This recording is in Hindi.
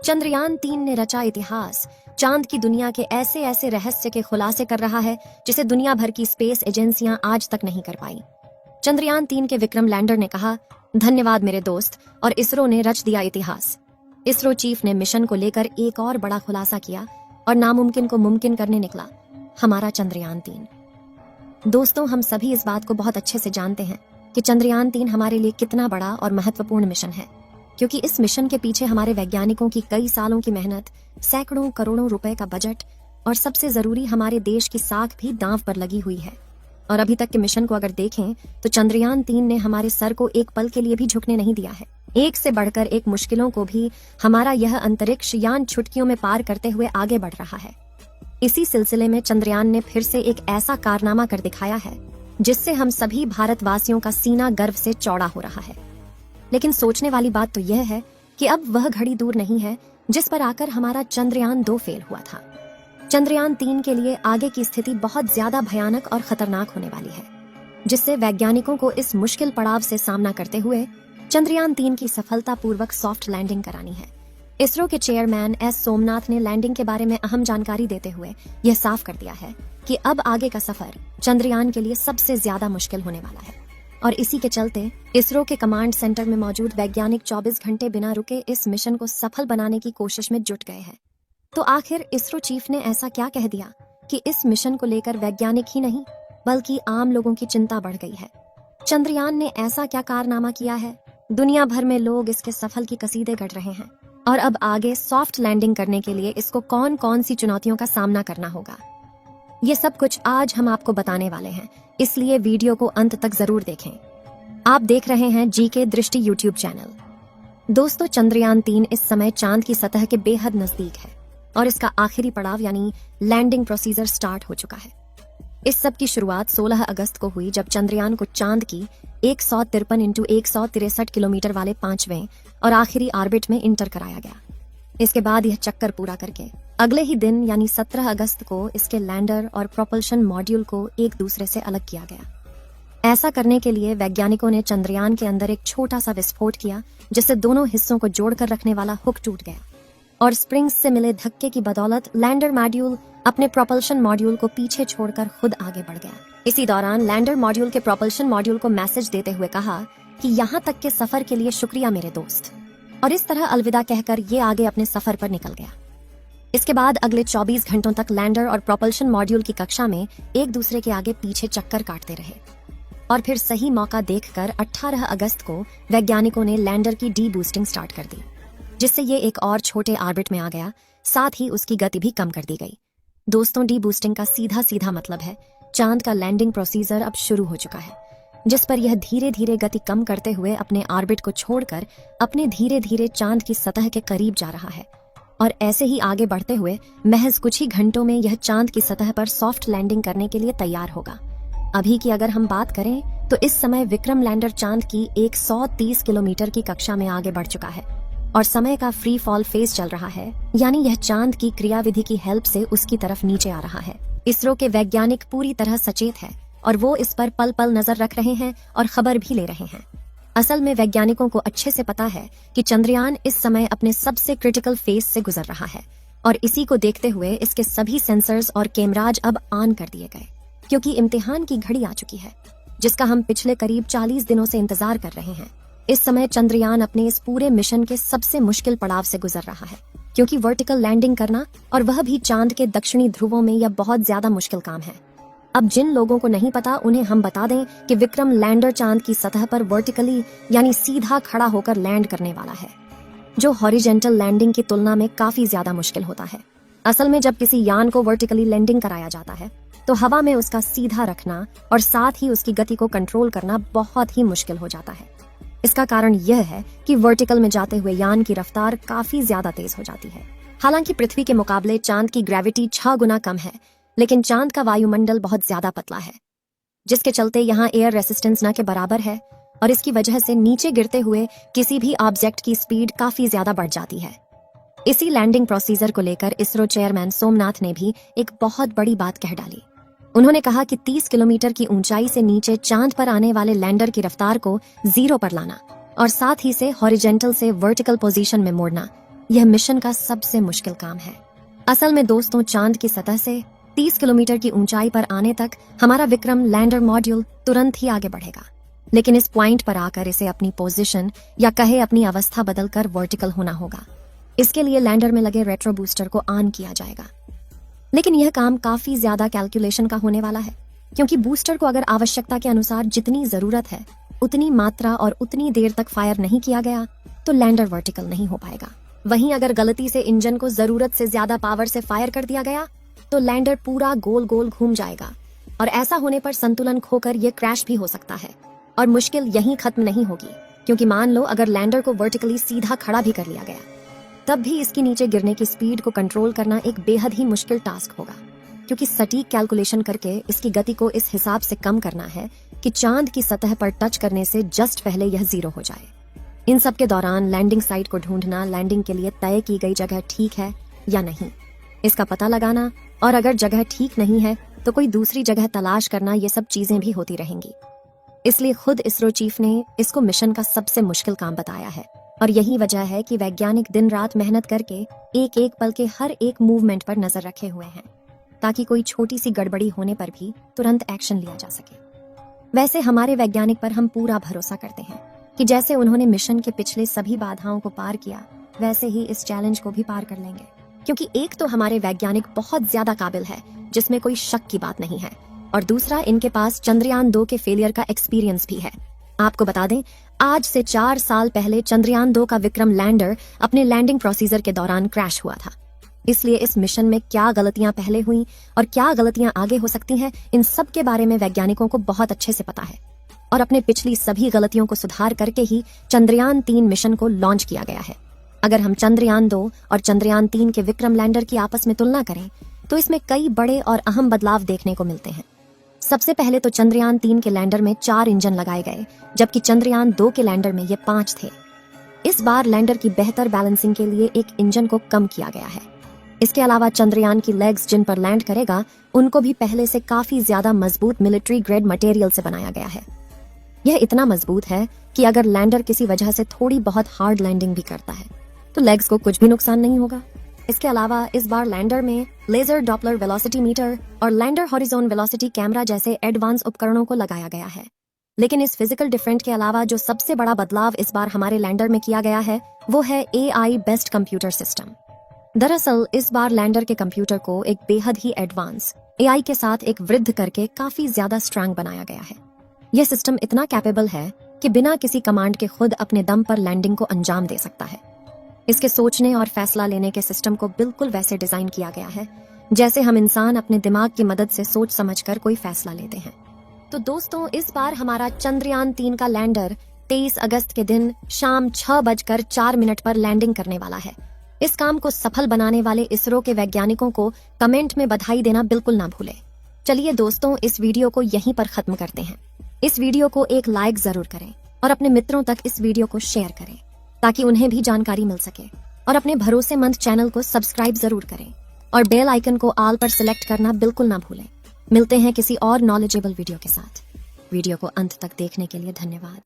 चंद्रयान 3 ने रचा इतिहास। चांद की दुनिया के ऐसे ऐसे रहस्य के खुलासे कर रहा है जिसे दुनिया भर की स्पेस एजेंसियां आज तक नहीं कर पाई। चंद्रयान 3 के विक्रम लैंडर ने कहा, धन्यवाद मेरे दोस्त, और इसरो ने रच दिया इतिहास। इसरो चीफ ने मिशन को लेकर एक और बड़ा खुलासा किया और नामुमकिन को मुमकिन करने निकला, हमारा चंद्रयान 3। दोस्तों, हम सभी इस बात को बहुत अच्छे से जानते हैं कि चंद्रयान 3 हमारे लिए कितना बड़ा और महत्वपूर्ण मिशन है, क्योंकि इस मिशन के पीछे हमारे वैज्ञानिकों की कई सालों की मेहनत, सैकड़ों करोड़ों रुपए का बजट और सबसे जरूरी हमारे देश की साख भी दांव पर लगी हुई है। और अभी तक के मिशन को अगर देखें तो चंद्रयान 3 ने हमारे सर को एक पल के लिए भी झुकने नहीं दिया है। एक से बढ़कर एक मुश्किलों को भी हमारा यह अंतरिक्ष यान चुटकियों में पार करते हुए आगे बढ़ रहा है। इसी सिलसिले में चंद्रयान ने फिर से एक ऐसा कारनामा कर दिखाया है जिससे हम सभी भारतवासियों का सीना गर्व से चौड़ा हो रहा है। लेकिन सोचने वाली बात तो यह है कि अब वह घड़ी दूर नहीं है जिस पर आकर हमारा चंद्रयान 2 फेल हुआ था। चंद्रयान 3 के लिए आगे की स्थिति बहुत ज्यादा भयानक और खतरनाक होने वाली है, जिससे वैज्ञानिकों को इस मुश्किल पड़ाव से सामना करते हुए चंद्रयान 3 की सफलतापूर्वक सॉफ्ट लैंडिंग करानी है। इसरो के चेयरमैन एस सोमनाथ ने लैंडिंग के बारे में अहम जानकारी देते हुए यह साफ कर दिया है कि अब आगे का सफर चंद्रयान के लिए सबसे ज्यादा मुश्किल होने वाला है। और इसी के चलते इसरो के कमांड सेंटर में मौजूद वैज्ञानिक 24 घंटे बिना रुके इस मिशन को सफल बनाने की कोशिश में जुट गए हैं। तो आखिर इसरो चीफ ने ऐसा क्या कह दिया कि इस मिशन को लेकर वैज्ञानिक ही नहीं बल्कि आम लोगों की चिंता बढ़ गई है? चंद्रयान ने ऐसा क्या कारनामा किया है? दुनिया भर में लोग इसके सफल की कसीदे गढ़ रहे हैं और अब आगे सॉफ्ट लैंडिंग करने के लिए इसको कौन कौन सी चुनौतियों का सामना करना होगा, ये सब कुछ आज हम आपको बताने वाले हैं, इसलिए वीडियो को अंत तक जरूर देखें। आप देख रहे हैं जीके दृष्टि यूट्यूब चैनल। दोस्तों, चंद्रयान 3 इस समय चांद की सतह के बेहद नजदीक है और इसका आखिरी पड़ाव यानी लैंडिंग प्रोसीजर स्टार्ट हो चुका है। इस सब की शुरुआत 16 अगस्त को हुई जब चंद्रयान को चांद की 153 × 163 किलोमीटर वाले 5वें और आखिरी ऑर्बिट में इंटर कराया गया। इसके बाद यह चक्कर पूरा करके अगले ही दिन यानी 17 अगस्त को इसके लैंडर और प्रोपल्शन मॉड्यूल को एक दूसरे से अलग किया गया। ऐसा करने के लिए वैज्ञानिकों ने चंद्रयान के अंदर एक छोटा सा विस्फोट किया, जिससे दोनों हिस्सों को जोड़कर रखने वाला हुक टूट गया और स्प्रिंग्स से मिले धक्के की बदौलत लैंडर मॉड्यूल अपने प्रोपल्शन मॉड्यूल को पीछे छोड़कर खुद आगे बढ़ गया। इसी दौरान लैंडर मॉड्यूल के प्रोपल्शन मॉड्यूल को मैसेज देते हुए कहा कि यहाँ तक के सफर के लिए शुक्रिया मेरे दोस्त, और इस तरह अलविदा कहकर ये आगे अपने सफर पर निकल गया। इसके बाद अगले 24 घंटों तक लैंडर और प्रोपल्शन मॉड्यूल की कक्षा में एक दूसरे के आगे पीछे चक्कर काटते रहे और फिर सही मौका देखकर 18 अगस्त को वैज्ञानिकों ने लैंडर की डी बूस्टिंग स्टार्ट कर दी, जिससे ये एक और छोटे ऑर्बिट में आ गया, साथ ही उसकी गति भी कम कर दी गई। दोस्तों, डी बूस्टिंग का सीधा सीधा मतलब है चांद का लैंडिंग प्रोसीजर अब शुरू हो चुका है, जिस पर यह धीरे धीरे गति कम करते हुए अपने ऑर्बिट को छोड़कर अपने धीरे धीरे चांद की सतह के करीब जा रहा है। और ऐसे ही आगे बढ़ते हुए महज कुछ ही घंटों में यह चांद की सतह पर सॉफ्ट लैंडिंग करने के लिए तैयार होगा। अभी की अगर हम बात करें तो इस समय विक्रम लैंडर चांद की 130 किलोमीटर की कक्षा में आगे बढ़ चुका है और समय का फ्री फॉल फेज चल रहा है, यानी यह चांद की क्रियाविधि की हेल्प से उसकी तरफ नीचे आ रहा है। इसरो के वैज्ञानिक पूरी तरह सचेत है और वो इस पर पल पल नजर रख रहे हैं और खबर भी ले रहे हैं। असल में वैज्ञानिकों को अच्छे से पता है कि चंद्रयान इस समय अपने सबसे क्रिटिकल फेज से गुजर रहा है और इसी को देखते हुए इसके सभी सेंसर्स और कैमराज अब ऑन कर दिए गए, क्योंकि इम्तिहान की घड़ी आ चुकी है जिसका हम पिछले करीब 40 दिनों से इंतजार कर रहे हैं। इस समय चंद्रयान अपने इस पूरे मिशन के सबसे मुश्किल पड़ाव से गुजर रहा है, क्योंकि वर्टिकल लैंडिंग करना और वह भी चांद के दक्षिणी ध्रुवों में यह बहुत ज्यादा मुश्किल काम है। अब जिन लोगों को नहीं पता उन्हें हम बता दें कि विक्रम लैंडर चांद की सतह पर वर्टिकली यानी सीधा खड़ा होकर लैंड करने वाला है, जो हॉरिजेंटल लैंडिंग की तुलना में काफी ज्यादा मुश्किल होता है। असल में जब किसी यान को वर्टिकली लैंडिंग कराया जाता है तो हवा में उसका सीधा रखना और साथ ही उसकी गति को कंट्रोल करना बहुत ही मुश्किल हो जाता है। इसका कारण यह है कि वर्टिकल में जाते हुए यान की रफ्तार काफी ज्यादा तेज हो जाती है। हालांकि पृथ्वी के मुकाबले चांद की ग्रेविटी 6 गुना कम है, लेकिन चांद का वायुमंडल बहुत ज्यादा पतला है, जिसके चलते यहाँ एयर रेसिस्टेंस न के बराबर है और इसकी वजह से नीचे गिरते हुए किसी भी ऑब्जेक्ट की स्पीड काफी ज्यादा बढ़ जाती है। इसी लैंडिंग प्रोसीजर को लेकर इसरो चेयरमैन सोमनाथ ने भी एक बहुत बड़ी बात कह डाली। उन्होंने कहा कि 30 किलोमीटर की ऊंचाई से नीचे चांद पर आने वाले लैंडर की रफ्तार को 0 पर लाना और साथ ही से हॉरिजेंटल से वर्टिकल पोजीशन में मोड़ना यह मिशन का सबसे मुश्किल काम है। असल में दोस्तों, चांद की सतह से 30 किलोमीटर की ऊंचाई पर आने तक हमारा विक्रम लैंडर मॉड्यूल तुरंत ही आगे बढ़ेगा, लेकिन इस पॉइंट पर आकर इसे अपनी पोजीशन या कहे अपनी अवस्था बदलकर वर्टिकल होना होगा। इसके लिए लैंडर में लगे रेट्रो बूस्टर को ऑन किया जाएगा। लेकिन यह काम काफी ज्यादा कैलकुलेशन का होने वाला है, क्योंकि बूस्टर को अगर आवश्यकता के अनुसार जितनी जरूरत है उतनी मात्रा और उतनी देर तक फायर नहीं किया गया तो लैंडर वर्टिकल नहीं हो पाएगा। वहीं अगर गलती से इंजन को जरूरत से ज्यादा पावर से फायर कर दिया गया तो लैंडर पूरा गोल गोल घूम जाएगा, और ऐसा होने पर संतुलन खोकर यह क्रैश भी हो सकता है। और मुश्किल यहीं खत्म नहीं होगी, क्योंकि मान लो अगर लैंडर को वर्टिकली सीधा खड़ा भी कर लिया गया, तब भी इसकी नीचे गिरने की स्पीड को कंट्रोल करना एक बेहद ही मुश्किल टास्क होगा, क्योंकि सटीक कैलकुलेशन करके इसकी गति को इस हिसाब से कम करना है कि चांद की सतह पर टच करने से जस्ट पहले यह 0 हो जाए। इन सब के दौरान लैंडिंग साइट को ढूंढना, लैंडिंग के लिए तय की गई जगह ठीक है या नहीं, इसका पता लगाना, और अगर जगह ठीक नहीं है तो कोई दूसरी जगह तलाश करना, ये सब चीजें भी होती रहेंगी। इसलिए खुद इसरो चीफ ने इसको मिशन का सबसे मुश्किल काम बताया है, और यही वजह है कि वैज्ञानिक दिन रात मेहनत करके एक एक पल के हर एक मूवमेंट पर नजर रखे हुए हैं, ताकि कोई छोटी सी गड़बड़ी होने पर भी तुरंत एक्शन लिया जा सके। वैसे हमारे वैज्ञानिक पर हम पूरा भरोसा करते हैं कि जैसे उन्होंने मिशन के पिछले सभी बाधाओं को पार किया, वैसे ही इस चैलेंज को भी पार कर लेंगे। क्योंकि एक तो हमारे वैज्ञानिक बहुत ज्यादा काबिल है, जिसमें कोई शक की बात नहीं है, और दूसरा इनके पास चंद्रयान 2 के फेलियर का एक्सपीरियंस भी है। आपको बता दें, आज से 4 साल पहले चंद्रयान 2 का विक्रम लैंडर अपने लैंडिंग प्रोसीजर के दौरान क्रैश हुआ था। इसलिए इस मिशन में क्या गलतियां पहले हुई और क्या गलतियां आगे हो सकती हैं, इन सब के बारे में वैज्ञानिकों को बहुत अच्छे से पता है, और अपने पिछली सभी गलतियों को सुधार करके ही चंद्रयान 3 मिशन को लॉन्च किया गया है। अगर हम चंद्रयान 2 और चंद्रयान 3 के विक्रम लैंडर की आपस में तुलना करें तो इसमें कई बड़े और अहम बदलाव देखने को मिलते हैं। सबसे पहले तो चंद्रयान 3 के लैंडर में 4 इंजन लगाए गए, जबकि चंद्रयान 2 के लैंडर में ये 5 थे। इस बार लैंडर की बेहतर बैलेंसिंग के लिए एक इंजन को कम किया गया है। इसके अलावा चंद्रयान की लेग्स जिन पर लैंड करेगा, उनको भी पहले से काफी ज्यादा मजबूत मिलिट्री ग्रेड मटेरियल से बनाया गया है। यह इतना मजबूत है कि अगर लैंडर किसी वजह से थोड़ी बहुत हार्ड लैंडिंग भी करता है तो लेग्स को कुछ भी नुकसान नहीं होगा। इसके अलावा इस बार लैंडर में लेजर डॉपलर वेलोसिटी मीटर और लैंडर हॉरिजॉन वेलोसिटी कैमरा जैसे एडवांस उपकरणों को लगाया गया है। लेकिन इस फिजिकल डिफरेंट के अलावा जो सबसे बड़ा बदलाव इस बार हमारे लैंडर में किया गया है वो है AI बेस्ड कंप्यूटर सिस्टम। दरअसल इस बार लैंडर के कंप्यूटर को एक बेहद ही एडवांस AI के साथ एक वृद्ध करके काफी ज्यादा स्ट्रांग बनाया गया है। यह सिस्टम इतना कैपेबल है कि बिना किसी कमांड के खुद अपने दम पर लैंडिंग को अंजाम दे सकता है। इसके सोचने और फैसला लेने के सिस्टम को बिल्कुल वैसे डिजाइन किया गया है जैसे हम इंसान अपने दिमाग की मदद से सोच समझकर कोई फैसला लेते हैं। तो दोस्तों, इस बार हमारा चंद्रयान 3 का लैंडर 23 अगस्त के दिन शाम 6:04 पर लैंडिंग करने वाला है। इस काम को सफल बनाने वाले इसरो के वैज्ञानिकों को कमेंट में बधाई देना बिल्कुल ना भूलें। चलिए दोस्तों, इस वीडियो को यहीं पर खत्म करते हैं। इस वीडियो को एक लाइक जरूर करें और अपने मित्रों तक इस वीडियो को शेयर करें ताकि उन्हें भी जानकारी मिल सके, और अपने भरोसेमंद चैनल को सब्सक्राइब जरूर करें और बेल आइकन को ऑल पर सिलेक्ट करना बिल्कुल ना भूलें। मिलते हैं किसी और नॉलेजेबल वीडियो के साथ। वीडियो को अंत तक देखने के लिए धन्यवाद।